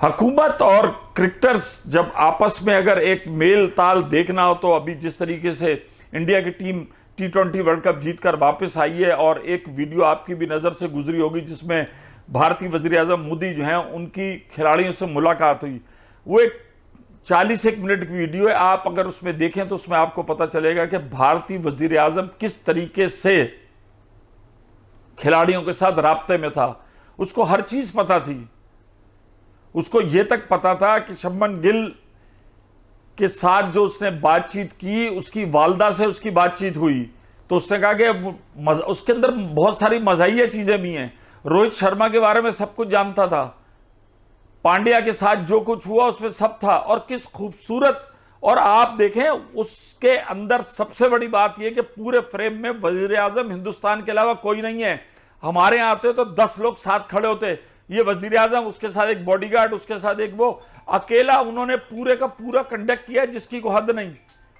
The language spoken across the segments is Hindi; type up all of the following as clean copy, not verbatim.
हुकूमत और क्रिकेटर्स जब आपस में अगर एक मेल ताल देखना हो, तो अभी जिस तरीके से इंडिया की टीम T20 वर्ल्ड कप जीतकर वापस आई है, और एक वीडियो आपकी भी नज़र से गुजरी होगी जिसमें भारतीय वजीर आजम मोदी जो हैं उनकी खिलाड़ियों से मुलाकात हुई। वो एक 41 मिनट की वीडियो है। आप अगर उसमें देखें तो उसमें आपको पता चलेगा कि भारतीय वजीर आजम किस तरीके से खिलाड़ियों के साथ राब्ते में था। उसको हर चीज पता थी। उसको यह तक पता था कि शुभमन गिल के साथ जो उसने बातचीत की, उसकी वालदा से उसकी बातचीत हुई, तो उसने कहा कि उसके अंदर बहुत सारी मज़ाहिया चीजें भी हैं। रोहित शर्मा के बारे में सब कुछ जानता था, पांड्या के साथ जो कुछ हुआ उसमें सब था, और किस खूबसूरत। और आप देखें उसके अंदर सबसे बड़ी बात यह कि पूरे फ्रेम में वजीर आजम हिंदुस्तान के अलावा कोई नहीं है। हमारे यहां आते तो 10 लोग साथ खड़े होते, ये वजीर आजम, उसके साथ एक बॉडीगार्ड, उसके साथ एक वो, अकेला उन्होंने पूरे का पूरा कंडक्ट किया जिसकी को हद नहीं।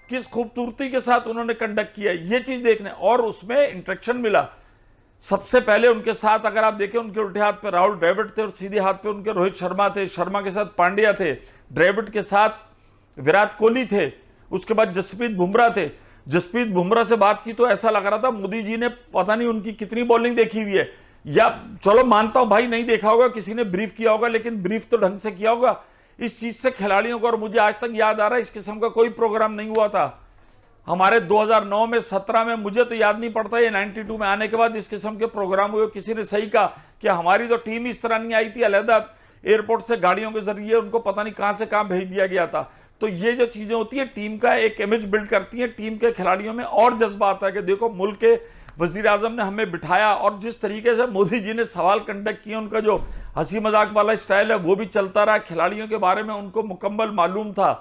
किस खूबसूरती के साथ उन्होंने कंडक्ट किया, ये चीज देखने, और उसमें इंटरेक्शन मिला। सबसे पहले उनके साथ अगर आप देखें, उनके उल्टे हाथ पे राहुल द्रविड़ थे और सीधे हाथ पे उनके रोहित शर्मा थे, शर्मा के साथ पांड्या थे, द्रविड़ के साथ विराट कोहली थे, उसके बाद जसप्रीत बुमराह थे। जसप्रीत बुमराह से बात की तो ऐसा लग रहा था मोदी जी ने पता नहीं उनकी कितनी बॉलिंग देखी हुई है, या चलो मानता हूं भाई नहीं देखा होगा, किसी ने ब्रीफ किया होगा, लेकिन ब्रीफ तो ढंग से किया होगा। इस चीज से खिलाड़ियों को, और मुझे आज तक याद आ रहा है, इस किस्म का कोई प्रोग्राम नहीं हुआ था हमारे 2009 में, 17 में, मुझे तो याद नहीं पड़ता, ये 92 में आने के बाद इस किस्म के प्रोग्राम हुए। किसी ने सही कहा कि हमारी तो टीम इस तरह नहीं आई थी, अलहदा एयरपोर्ट से गाड़ियों के जरिए उनको पता नहीं कहां से कहां भेज दिया गया था। तो ये जो चीजें होती है, टीम का एक इमेज बिल्ड करती है, टीम के खिलाड़ियों में और जज्बा आता है कि देखो मुल्क के वजीर आजम ने हमें बिठाया। और जिस तरीके से मोदी जी ने सवाल कंडक्ट किए, उनका जो हंसी मजाक वाला स्टाइल है वो भी चलता रहा। खिलाड़ियों के बारे में उनको मुकम्मल मालूम था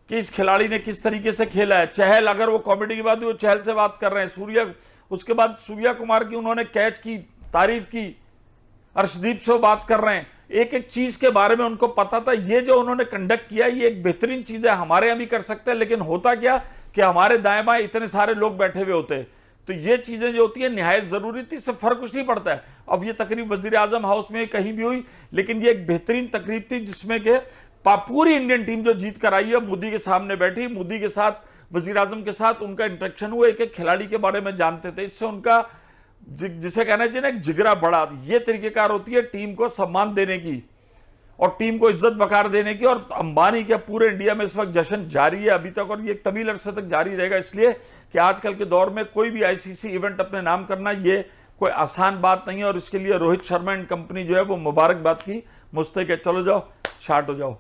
कि इस खिलाड़ी ने किस तरीके से खेला है। चहल, अगर वो कॉमेडी की बात हुई, वो चहल से बात कर रहे हैं। सूर्या, उसके बाद सूर्या कुमार की उन्होंने कैच की तारीफ की, अर्शदीप से वो बात कर रहे हैं। एक एक चीज के बारे में उनको पता था। ये जो उन्होंने कंडक्ट किया, ये एक बेहतरीन चीज है, हमारे यहां भी कर सकते हैं, लेकिन होता क्या कि हमारे दाएं बाएं इतने सारे लोग बैठे हुए होते हैं। तो ये चीजें जो होती है निहायत जरूरी थी, इससे फर्क कुछ नहीं पड़ता है। अब ये तकरीब वजीर आजम हाउस में कहीं भी हुई, लेकिन ये एक बेहतरीन तकरीब थी जिसमें के पूरी इंडियन टीम जो जीत कर आई है मोदी के सामने बैठी, मोदी के साथ, वजीर आजम के साथ उनका इंटरेक्शन हुआ, एक एक खिलाड़ी के बारे में जानते थे। इससे उनका जिसे कहना चाहिए ना, एक जिगरा बढ़ा। ये तरीकेकार होती है टीम को सम्मान देने की और टीम को इज्जत वकार देने की। और अंबानी के पूरे इंडिया में इस वक्त जश्न जारी है अभी तक, और ये तवील अरसे तक जारी रहेगा, इसलिए कि आजकल के दौर में कोई भी आईसीसी इवेंट अपने नाम करना ये कोई आसान बात नहीं है। और इसके लिए रोहित शर्मा एंड कंपनी जो है वो मुबारकबाद की मुस्तहिक है। चलो जाओ, शार्ट हो जाओ।